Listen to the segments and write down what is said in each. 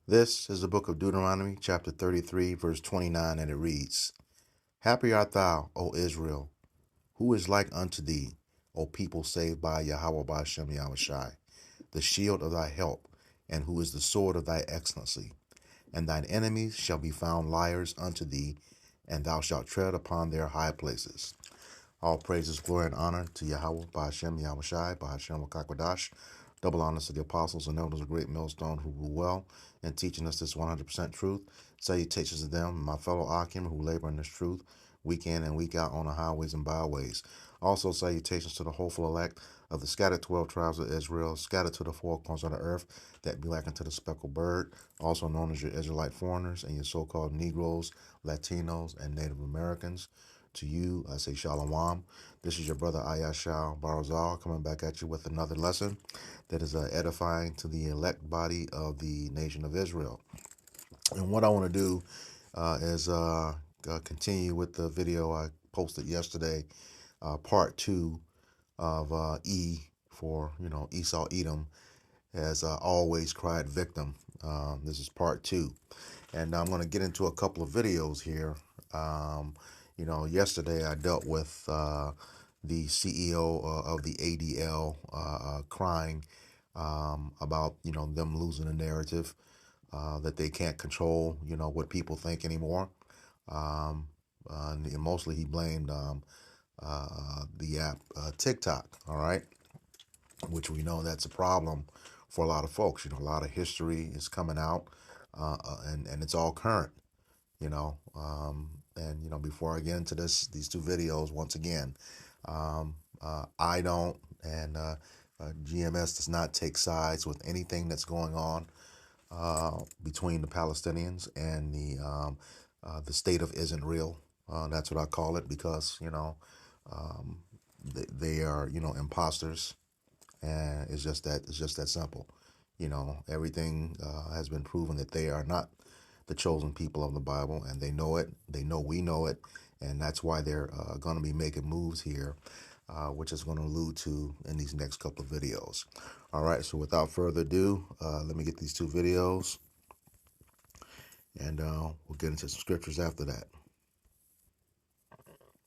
This is the book of Deuteronomy, chapter 33, verse 29, and it reads, Happy art thou, O Israel, who is like unto thee, O people saved by Yahweh Ba'ashem Yahushai, the shield of thy help, and who is the sword of thy excellency. And thine enemies shall be found liars unto thee, and thou shalt tread upon their high places. All praises, glory, and honor to Yahweh Ba'ashem Yahushai, Ba'ashem Wakakwadash. Double honors to the apostles and elders of Great Millstone who rule well in teaching us this 100% truth. Salutations to them, my fellow Akim who labor in this truth week in and week out on the highways and byways. Also salutations to the hopeful elect of the scattered 12 tribes of Israel, scattered to the four corners of the earth, that be like unto the speckled bird, also known as your Israelite foreigners and your so-called Negroes, Latinos, and Native Americans. To you, I say Shalom. This is your brother Ayashal Barazal coming back at you with another lesson that is edifying to the elect body of the nation of Israel. And what I want to do is continue with the video I posted yesterday, part 2 of E for, Esau Edom has always cried victim. This is part 2. And I'm going to get into a couple of videos here. Yesterday I dealt with the CEO of the ADL crying about, them losing the narrative, that they can't control, what people think anymore. And mostly he blamed the app TikTok, all right, which we know that's a problem for a lot of folks. A lot of history is coming out, and it's all current. Before I get into these two videos, once again, I don't, and GMS does not take sides with anything that's going on between the Palestinians and the state of isn't real. That's what I call it, because they are imposters, and it's just that simple. Everything has been proven that they are not the chosen people of the Bible, and they know it. They know we know it, and that's why they're going to be making moves here, which is going to allude to in these next couple of videos. All right, so without further ado, let me get these two videos, and we'll get into some scriptures after that.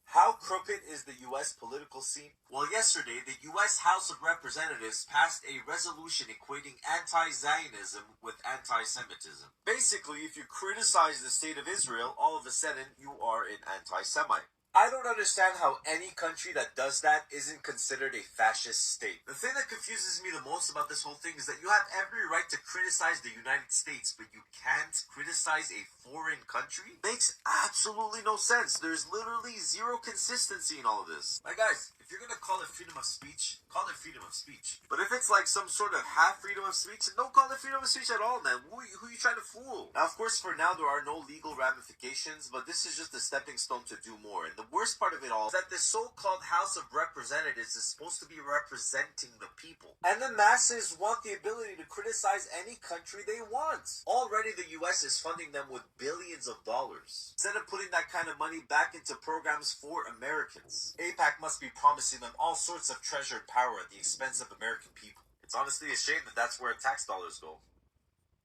How crooked is the U.S. political scene? Well, yesterday, the U.S. House of Representatives passed a resolution equating anti-Zionism with anti-Semitism. Basically, if you criticize the state of Israel, all of a sudden you are an anti-Semite. I don't understand how any country that does that isn't considered a fascist state. The thing that confuses me the most about this whole thing is that you have every right to criticize the United States, but you can't criticize a foreign country? Makes absolutely no sense. There's literally zero consistency in all of this. Like, guys, if you're gonna call it freedom of speech, call it freedom of speech. But if it's like some sort of half freedom of speech, then don't call it freedom of speech at all, man. Who are you trying to fool? Now, of course, for now, there are no legal ramifications, but this is just a stepping stone to do more. And the worst part of it all is that this so-called House of Representatives is supposed to be representing the people. And the masses want the ability to criticize any country they want. Already, the U.S. is funding them with billions of dollars, instead of putting that kind of money back into programs for Americans. AIPAC must be promising them all sorts of treasured power at the expense of American people. It's honestly a shame that that's where tax dollars go.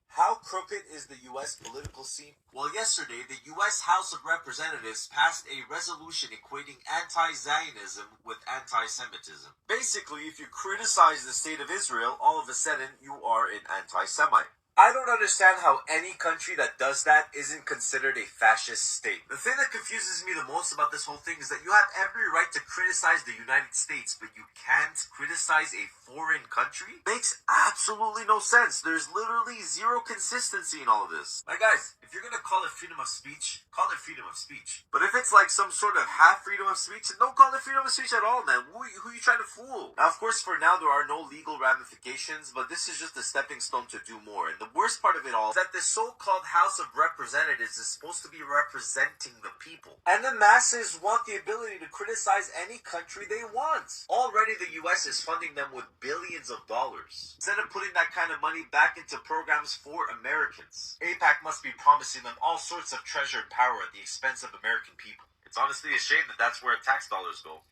How crooked is the U.S. political scene? Well, yesterday, the U.S. House of Representatives passed a resolution equating anti-Zionism with anti-Semitism. Basically, if you criticize the state of Israel, all of a sudden you are an anti-Semite. I don't understand how any country that does that isn't considered a fascist state. The thing that confuses me the most about this whole thing is that you have every right to criticize the United States, but you can't criticize a foreign country? Makes absolutely no sense. There's literally zero consistency in all of this. Like, guys, if you're gonna call it freedom of speech, call it freedom of speech. But if it's like some sort of half freedom of speech, then don't call it freedom of speech at all, man. Who are you trying to fool? Now, of course, for now, there are no legal ramifications, but this is just a stepping stone to do more. And the worst part of it all is that this so-called House of Representatives is supposed to be representing the people. And the masses want the ability to criticize any country they want. Already, the U.S. is funding them with billions of dollars, instead of putting that kind of money back into programs for Americans. AIPAC must be promising them all sorts of treasured power at the expense of American people. It's honestly a shame that that's where tax dollars go.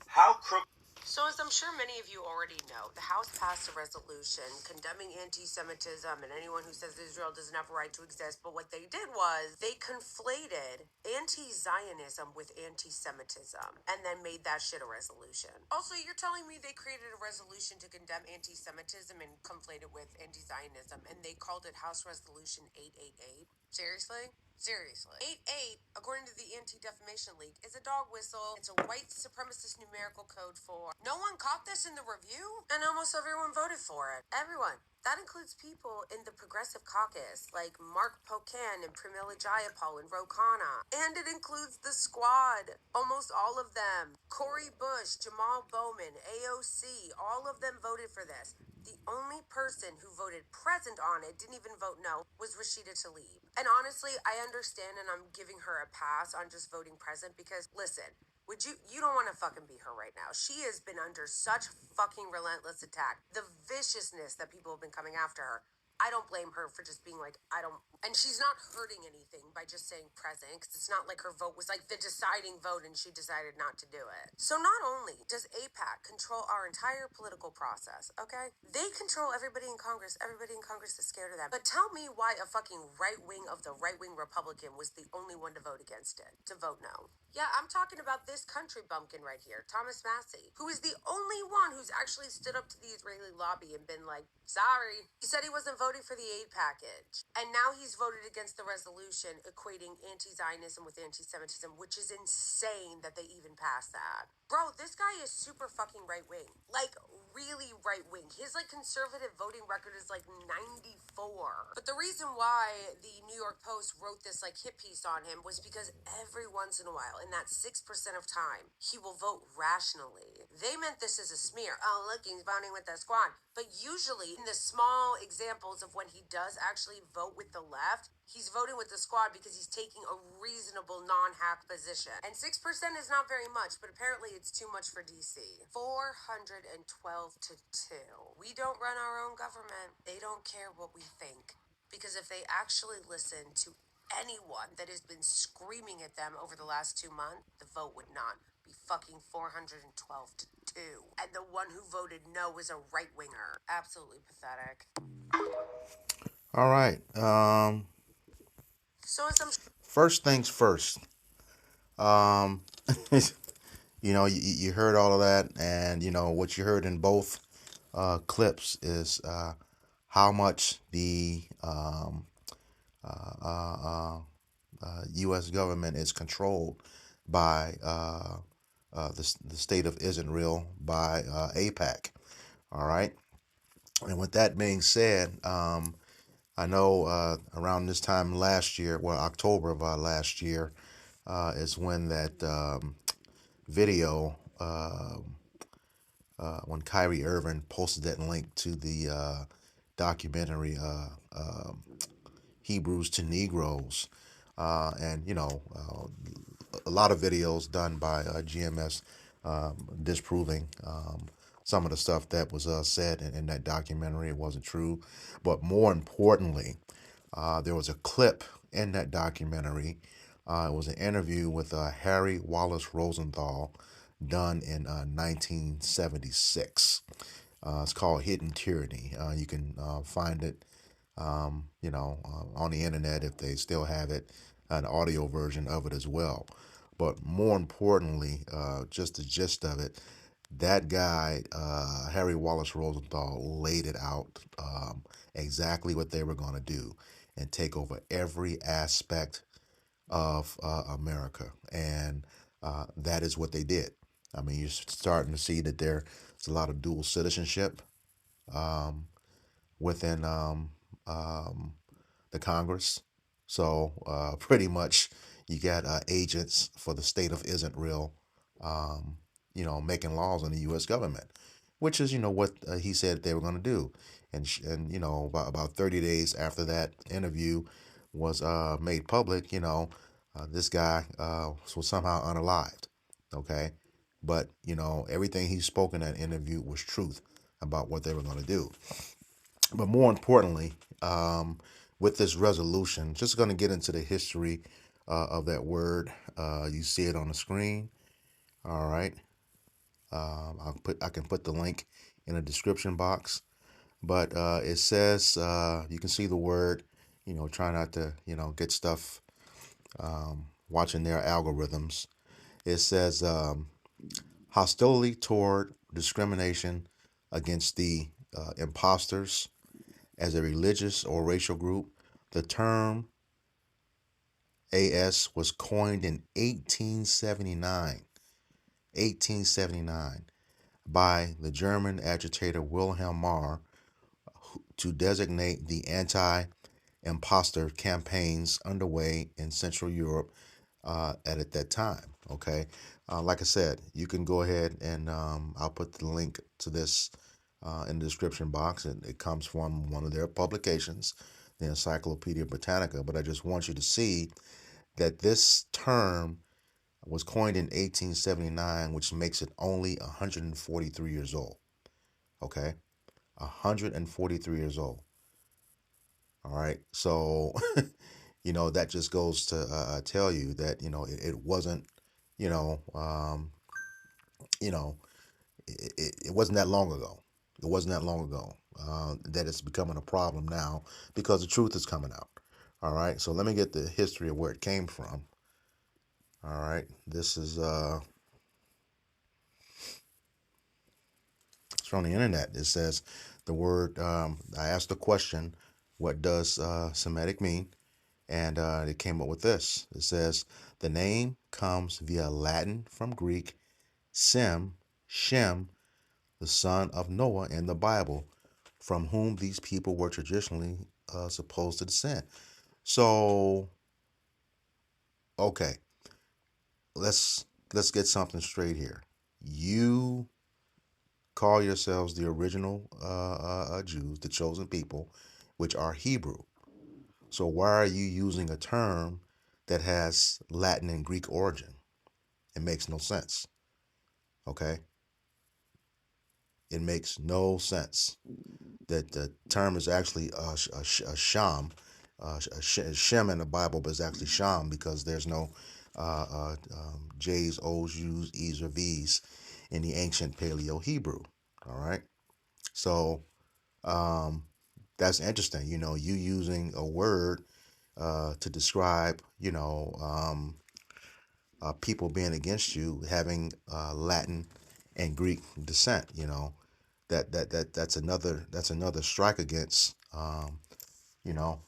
How crooked... So, as I'm sure many of you already know, the House passed a resolution condemning anti-Semitism and anyone who says Israel doesn't have a right to exist. But what they did was they conflated anti-Zionism with anti-Semitism and then made that shit a resolution. Also, you're telling me they created a resolution to condemn anti-Semitism and conflate it with anti-Zionism, and they called it House Resolution 888? Seriously? Seriously. 8-8, according to the Anti-Defamation League, is a dog whistle. It's a white supremacist numerical code for no one caught this in the review, and almost everyone voted for it. Everyone. That includes people in the Progressive Caucus, like Mark Pocan and Pramila Jayapal and Ro Khanna. And it includes the Squad, almost all of them. Cory Bush, Jamal Bowman, AOC, all of them voted for this. The only person who voted present on it, didn't even vote no, was Rashida Tlaib. And honestly, I understand and I'm giving her a pass on just voting present because, listen, you don't want to fucking be her right now. She has been under such fucking relentless attack. The viciousness that people have been coming after her. I don't blame her for just being like, and she's not hurting anything by just saying present, because it's not like her vote was like the deciding vote and she decided not to do it. So not only does AIPAC control our entire political process, okay? They control everybody in Congress. Everybody in Congress is scared of them. But tell me why a fucking right wing of the right wing Republican was the only one to vote against it, to vote no. Yeah, I'm talking about this country bumpkin right here, Thomas Massie, who is the only one who's actually stood up to the Israeli lobby and been like, sorry. He said he wasn't voting for the aid package. And now he's voted against the resolution equating anti-Zionism with anti-Semitism, which is insane that they even passed that. Bro, this guy is super fucking right-wing. Like, really right-wing. His, like, conservative voting record is, like, 94. But the reason why the New York Post wrote this, like, hit piece on him was because every once in a while, in that 6% of time, he will vote rationally. They meant this as a smear. Oh, look, he's voting with the Squad. But usually, in the small examples of when he does actually vote with the left, he's voting with the Squad because he's taking a reasonable non-hack position. And 6% is not very much, but apparently it's too much for DC. 412 to 2. We don't run our own government. They don't care what we think. Because if they actually listen to anyone that has been screaming at them over the last 2 months, the vote would not be fucking 412 to 2. And the one who voted no was a right winger. Absolutely pathetic. All right. So as I'm First things first. Um, you heard all of that, and what you heard in both clips is how much the U.S. government is controlled by the state of Israel, by AIPAC. All right. And with that being said, I know around this time last year, well, October of last year, is when that video, when Kyrie Irving posted that link to the documentary Hebrews to Negroes. And, a lot of videos done by GMS disproving some of the stuff that was said in that documentary. It wasn't true. But more importantly, there was a clip in that documentary. It was an interview with Harry Wallace Rosenthal done in 1976. It's called Hidden Tyranny. You can find it, on the internet if they still have it, an audio version of it as well. But more importantly, just the gist of it, that guy, Harry Wallace Rosenthal, laid it out exactly what they were going to do and take over every aspect of America. And that is what they did. I mean, you're starting to see that there's a lot of dual citizenship within the Congress. So pretty much you got agents for the state of Israel, making laws in the U.S. government, which is, what he said they were going to do. And about 30 days after that interview was made public, this guy was somehow unalived. Okay. But, everything he spoke in that interview was truth about what they were going to do. But more importantly, with this resolution, just going to get into the history of that word. You see it on the screen. All right. I can put the link in the description box. But it says you can see the word. Try not to get stuff watching their algorithms. It says hostility toward discrimination against the imposters as a religious or racial group. The term AS was coined in 1879. 1879 by the German agitator Wilhelm Marr to designate the anti-imposter campaigns underway in Central Europe at that time. Okay, like I said, you can go ahead and I'll put the link to this in the description box, and it comes from one of their publications, the Encyclopedia Britannica. But I just want you to see that this term was coined in 1879, which makes it only 143 years old. Okay, 143 years old. All right, so that just goes to tell you that it wasn't you know um, you know it wasn't that long ago. It wasn't that long ago that it's becoming a problem now because the truth is coming out. All right, so let me get the history of where it came from. All right, this is it's from the internet. It says the word. I asked the question, "What does Semitic mean?" And they came up with this. It says the name comes via Latin from Greek, Shem, the son of Noah in the Bible, from whom these people were traditionally supposed to descend. So, okay, let's get something straight here. You call yourselves the original Jews, the chosen people, which are Hebrew. So why are you using a term that has Latin and Greek origin? It makes no sense. Okay? It makes no sense. That the term is actually a sham. Shem in the Bible, but it's actually sham because there's no J's, O's, U's, E's, or V's in the ancient Paleo Hebrew. All right? So that's interesting. You using a word to describe, people being against you having Latin and Greek descent. That's another strike against you know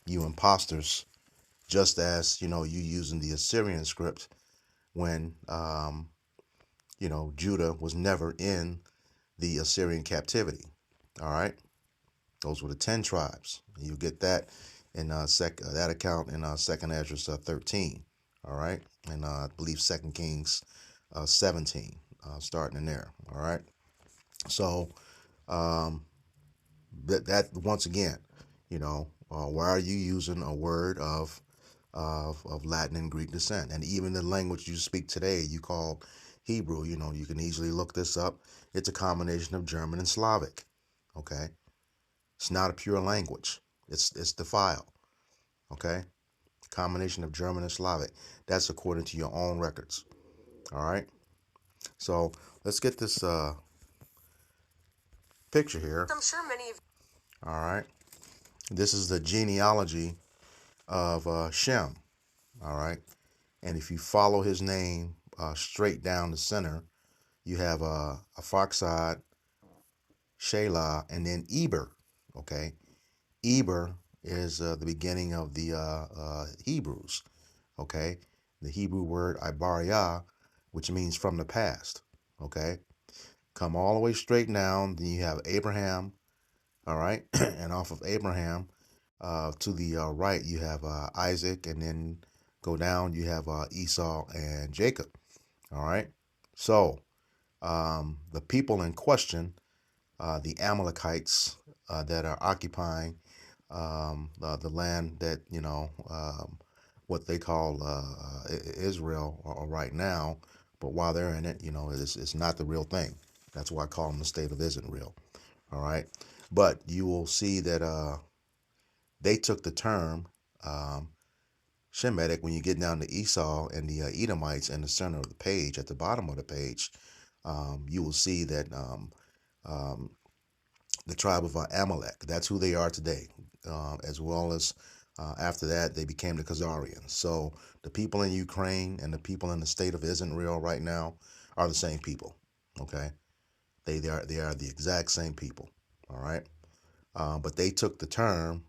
you imposters. Just as you using the Assyrian script when Judah was never in the Assyrian captivity. All right, those were the 10 tribes. You get that in that account in Second Ezra 13. All right, and I believe Second Kings 17, starting in there. All right, so that once again, why are you using a word of Latin and Greek descent? And even the language you speak today, you call Hebrew. You can easily look this up. It's a combination of German and Slavic. Okay, it's not a pure language. It's defiled. Okay, combination of German and Slavic. That's according to your own records. All right. So let's get this picture here. I'm sure many of All right. This is the genealogy of Shem. All right. And if you follow his name straight down the center, you have a Arphaxad, Shelah, and then Eber. Okay. Eber is the beginning of the Hebrews. Okay. The Hebrew word Ibariah, which means from the past. Okay. Come all the way straight down. Then you have Abraham. All right. And off of Abraham to the right, you have Isaac. And then go down, you have Esau and Jacob. All right. So the people in question, the Amalekites that are occupying the land that, what they call Israel right now. But while they're in it, it's not the real thing. That's why I call them the state of Israel. All right. But you will see that they took the term Shemitic, when you get down to Esau and the Edomites in the center of the page, at the bottom of the page, you will see that um, the tribe of Amalek, that's who they are today, as well as after that, they became the Khazarians. So the people in Ukraine and the people in the state of Israel right now are the same people. Okay, they are the exact same people. All right, but they took the term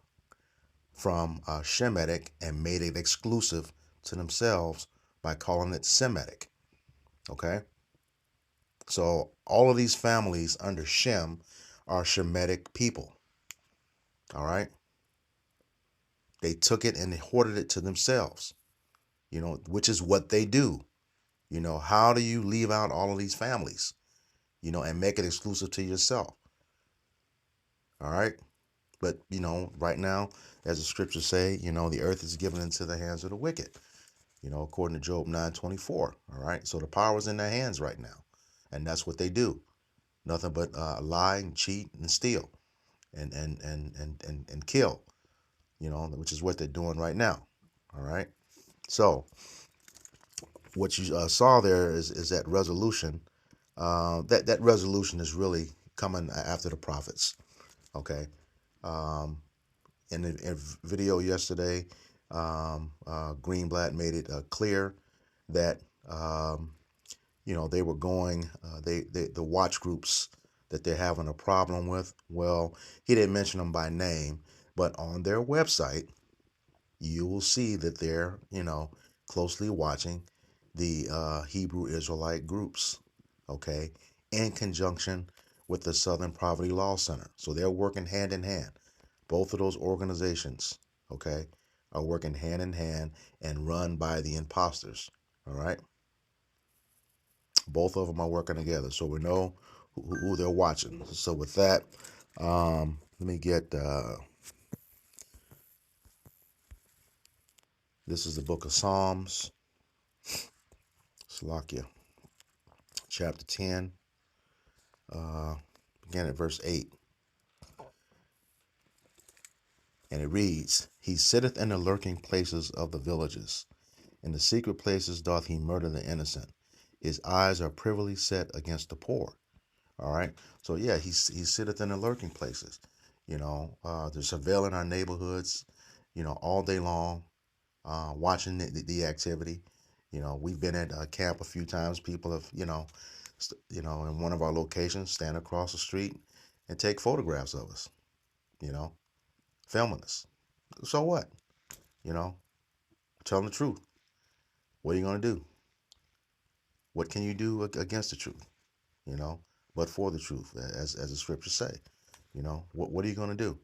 from Shemitic and made it exclusive to themselves by calling it Semitic. Okay, so all of these families under Shem are Shemitic people. All right, they took it and they hoarded it to themselves. Which is what they do. How do you leave out all of these families? And make it exclusive to yourself. All right. But, right now, as the scriptures say, the earth is given into the hands of the wicked, according to Job 9:24. All right. So the power is in their hands right now. And that's what they do. Nothing but lie and cheat and steal and kill, which is what they're doing right now. All right. So what you saw there is that resolution. That resolution is really coming after the prophets. Okay. In a video yesterday, Greenblatt made it clear that they were going. The watch groups that they're having a problem with. Well, he didn't mention them by name, but on their website, you will see that they're closely watching the Hebrew Israelite groups. Okay, in conjunction with the Southern Poverty Law Center. So they're working hand in hand. Both of those organizations, okay, are working hand in hand and run by the imposters. All right. Both of them are working together. So we know who they're watching. So with that, let me get, this is the book of Psalms, Salakia, chapter 10, begin at verse 8. And it reads, He sitteth in the lurking places of the villages. In the secret places doth he murder the innocent. His eyes are privily set against the poor. All right. So yeah, he sitteth in the lurking places. They're surveilling our neighborhoods, all day long, watching the activity. We've been at camp a few times. People have, in one of our locations, stand across the street and take photographs of us, filming us. So what? Tell them the truth. What are you going to do? What can you do against the truth? But for the truth, as the scriptures say. What are you going to do?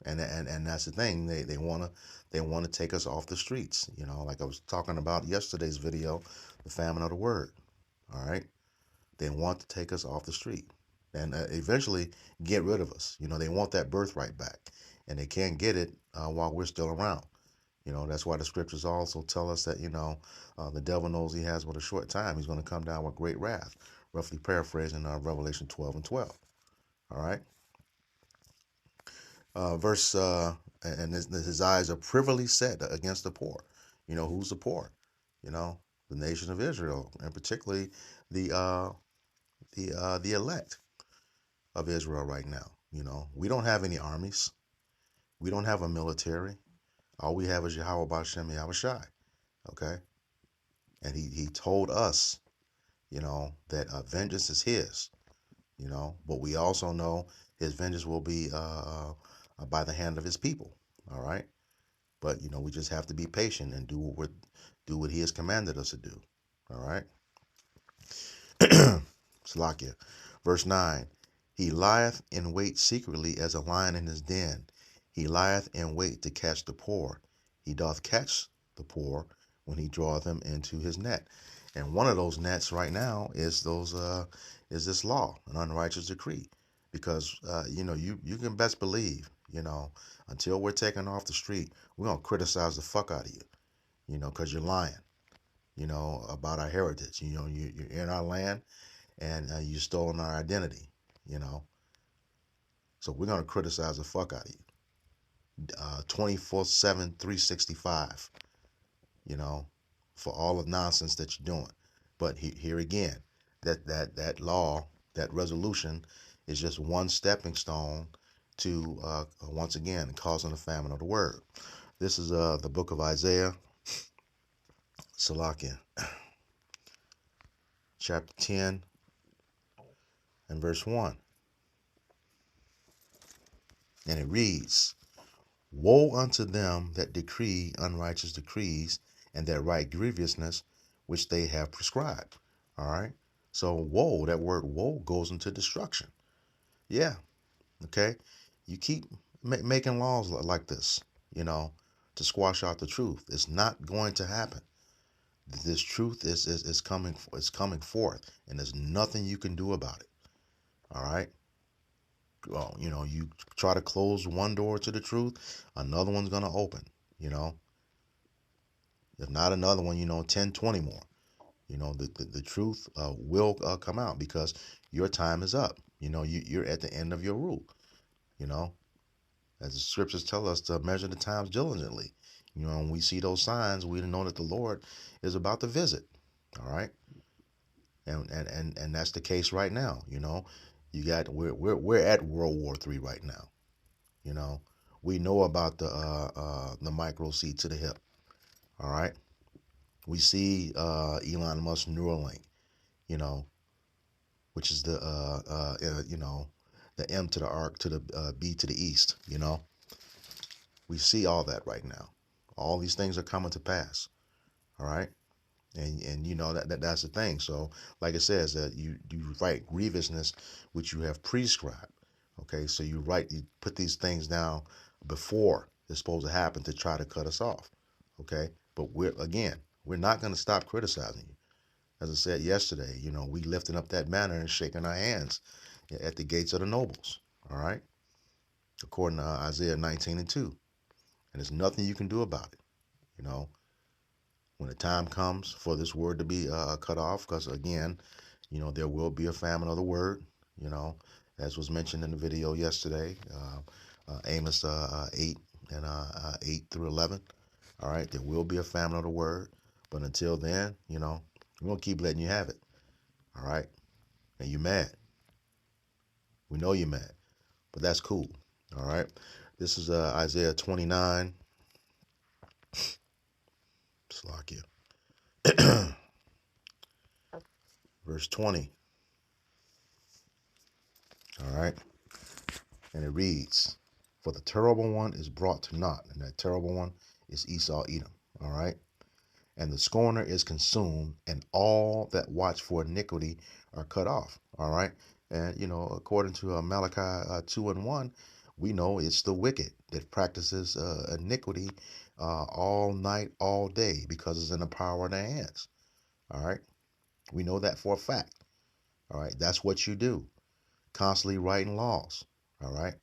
And that's the thing. They want to take us off the streets. Like I was talking about yesterday's video, the famine of the word. All right, they want to take us off the street and eventually get rid of us. They want that birthright back, and they can't get it while we're still around. That's why the scriptures also tell us that, the devil knows he has but a short time. He's going to come down with great wrath, roughly paraphrasing Revelation 12:12. All right. Verse, and his eyes are privily set against the poor. Who's the poor? The nation of Israel, and particularly the elect of Israel right now. We don't have any armies. We don't have a military. All we have is Yahweh Bashem Yahushai. Okay. And he told us, that vengeance is his, but we also know his vengeance will be by the hand of his people. All right. But, we just have to be patient and do what he has commanded us to do. All right. Salakia. Verse 9. He lieth in wait secretly as a lion in his den. He lieth in wait to catch the poor. He doth catch the poor when he draweth them into his net. And one of those nets right now is this law, an unrighteous decree. Because, you can best believe, until we're taken off the street, we're going to criticize the fuck out of you, because you're lying, about our heritage. You're in our land and you stolen our identity, So we're going to criticize the fuck out of you. 24/7, 365, for all of nonsense that you're doing. But here again, that law, that resolution is just one stepping stone to once again causing the famine of the word. This is the book of Isaiah, Salakia, chapter 10 and verse 1. And it reads, Woe unto them that decree unrighteous decrees, and that write grievousness which they have prescribed. All right. So woe, that word woe goes into destruction. Yeah. Okay. You keep making laws like this, to squash out the truth. It's not going to happen. This truth is coming forth, and there's nothing you can do about it. All right. Well, you try to close one door to the truth, another one's going to open, If not another one, 10, 20 more. The truth will come out because your time is up. You're at the end of your rule, As the scriptures tell us to measure the times diligently. When we see those signs, we know that the Lord is about to visit. All right. And that's the case right now. We're at World War III right now. We know about the micro seed to the hip. All right. We see Elon Musk Neuralink, which is the the M to the arc to the B to the east. We see all that right now. All these things are coming to pass. All right. And that's the thing. So like it says that you write grievousness which you have prescribed. Okay, so you put these things down before it's supposed to happen to try to cut us off. Okay, but we're not going to stop criticizing you. As I said yesterday, we lifting up that banner and shaking our hands at the gates of the nobles. All right, according to Isaiah 19:2, and there's nothing you can do about it. When the time comes for this word to be cut off, because again, there will be a famine of the word, as was mentioned in the video yesterday, Amos 8 and 8 through 11. All right, there will be a famine of the word, but until then, we're going to keep letting you have it. All right, and you're mad. We know you're mad, but that's cool. All right, this is Isaiah 29. Slakia. Verse 20. All right. And it reads, For the terrible one is brought to naught. And that terrible one is Esau Edom. All right. And the scorner is consumed, and all that watch for iniquity are cut off. All right. And, according to Malachi 2:1, we know it's the wicked that practices iniquity all night, all day, because it's in the power of their hands. All right. We know that for a fact. All right. That's what you do. Constantly writing laws. All right.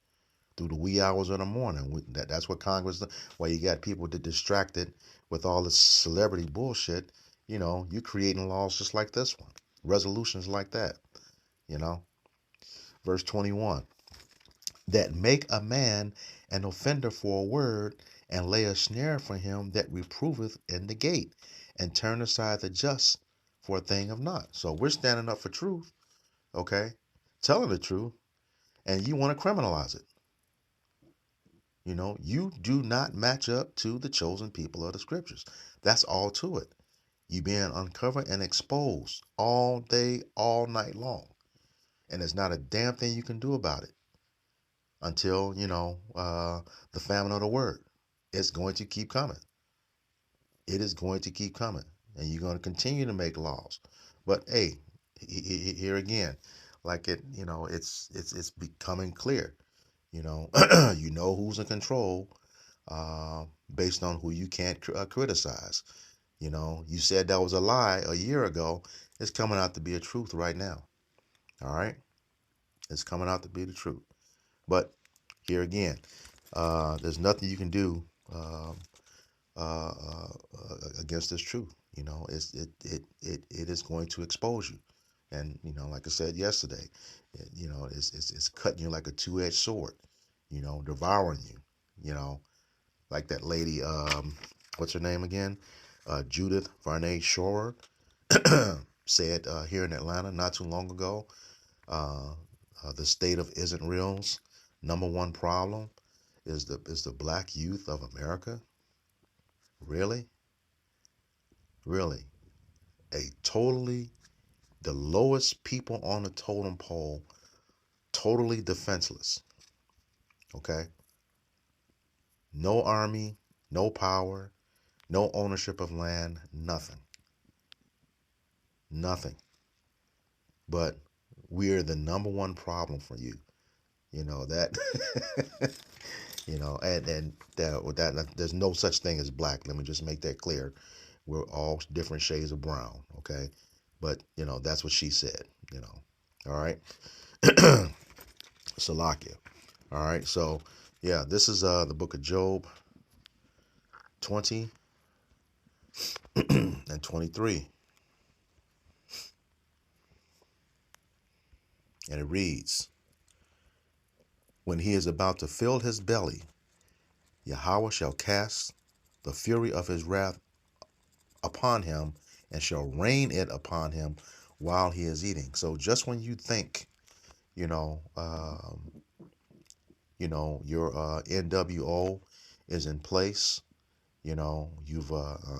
Through the wee hours of the morning. That's what Congress does. While you got people distracted with all this celebrity bullshit, you creating laws just like this one. Resolutions like that. Verse 21. That make a man an offender for a word, and lay a snare for him that reproveth in the gate, and turn aside the just for a thing of naught. So we're standing up for truth, okay? Telling the truth, and you want to criminalize it. You do not match up to the chosen people of the scriptures. That's all to it. You being uncovered and exposed all day, all night long. And there's not a damn thing you can do about it until, the famine of the word. It's going to keep coming. It is going to keep coming. And you're going to continue to make laws. But hey, here again, like it's becoming clear. You know who's in control based on who you can't criticize. You said that was a lie a year ago. It's coming out to be a truth right now. All right? It's coming out to be the truth. But here again, there's nothing you can do against this truth. It is going to expose you. And, like I said yesterday, it's cutting you like a two-edged sword, devouring you, like that lady, what's her name again? Judith Varney Shorer said here in Atlanta not too long ago. The state of isn't real's #1 problem is the black youth of America. Really, really, the lowest people on the totem pole, totally defenseless. Okay, no army, no power, no ownership of land, nothing. But we're the #1 problem for you. You know that. And that there's no such thing as black. Let me just make that clear. We're all different shades of brown. Okay, but that's what she said. All right. Salakia. All right. So yeah, this is the book of Job 20 and 23, and it reads, "When he is about to fill his belly, Yahweh shall cast the fury of his wrath upon him, and shall rain it upon him while he is eating." So just when you think, your NWO is in place, you've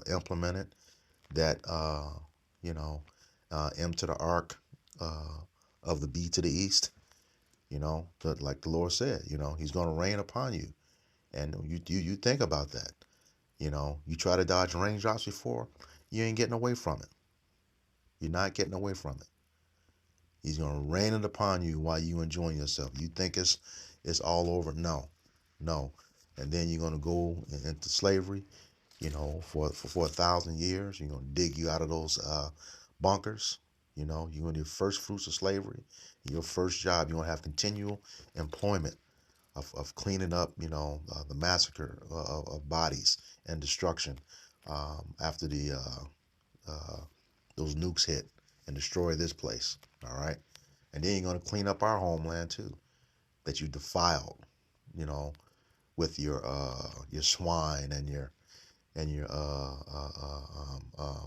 implemented that, M to the arc of the B to the east, like the Lord said, he's going to rain upon you. And you think about that. You try to dodge raindrops before, you ain't getting away from it. You're not getting away from it. He's going to rain it upon you while you enjoying yourself. You think it's all over. No. And then you're going to go into slavery, for 1,000 years. You're going to dig you out of those bunkers. You're going to do first fruits of slavery. Your first job, you're going to have continual employment of cleaning up, the massacre of bodies and destruction after those nukes hit and destroy this place. All right. And then you're going to clean up our homeland too, that you defiled, with your swine and your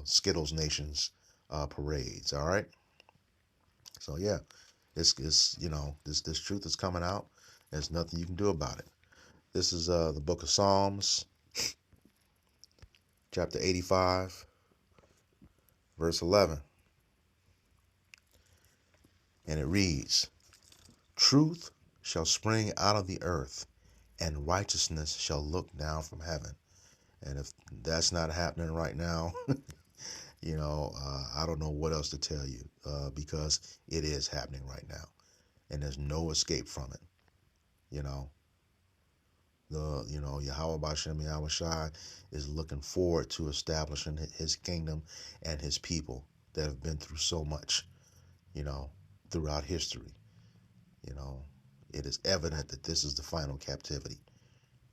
Skittles Nations parades. All right. So yeah, it's this truth is coming out. There's nothing you can do about it. This is the book of Psalms, chapter 85, verse 11. And it reads, "Truth shall spring out of the earth, and righteousness shall look down from heaven." And if that's not happening right now, I don't know what else to tell you, because it is happening right now, and there's no escape from it. Yahweh Bashem Yahweh Shai is looking forward to establishing his kingdom and his people that have been through so much, throughout history. It is evident that this is the final captivity.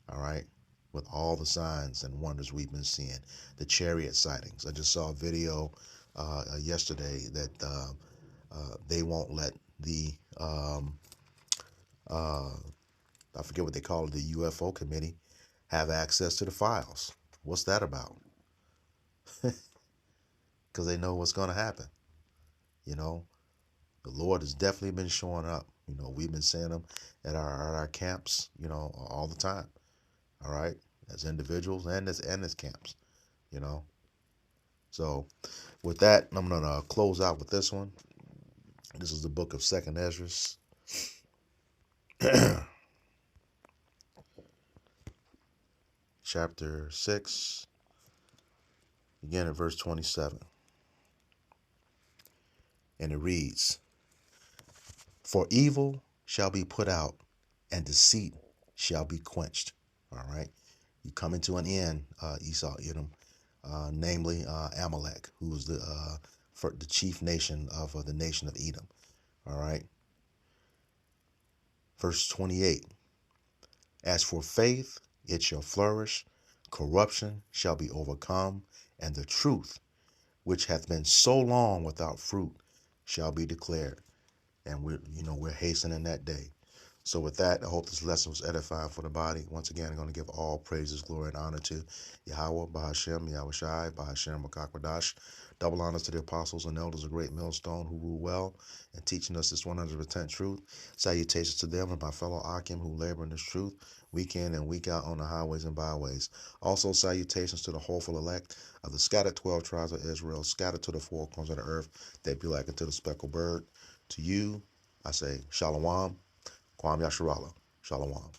All right. With all the signs and wonders we've been seeing, the chariot sightings. I just saw a video yesterday that they won't let the I forget what they call it, the UFO committee, have access to the files. What's that about? Because they know what's going to happen. The Lord has definitely been showing up. We've been seeing him at our camps, all the time. All right, as individuals and as camps. So with that, I'm gonna close out with this one. This is the book of 2nd Ezra, chapter 6, again at verse 27. And it reads, "For evil shall be put out, and deceit shall be quenched." All right. You coming to an end, Esau, Edom, namely Amalek, who's the chief nation of the nation of Edom. All right. Verse 28. "As for faith, it shall flourish, corruption shall be overcome, and the truth, which hath been so long without fruit, shall be declared." And we're hastening that day. So with that, I hope this lesson was edifying for the body. Once again, I'm going to give all praises, glory, and honor to Yahweh, Bahashem, Yahweh Shai, Bahashem, Makakwadash. Double honors to the apostles and elders of Great Millstone who rule well and teaching us this 100% truth. Salutations to them and my fellow Akim who labor in this truth week in and week out on the highways and byways. Also, salutations to the hopeful elect of the scattered 12 tribes of Israel, scattered to the four corners of the earth, that be like unto the speckled bird. To you, I say, Shalom. Kwam Yasharala. Shalom.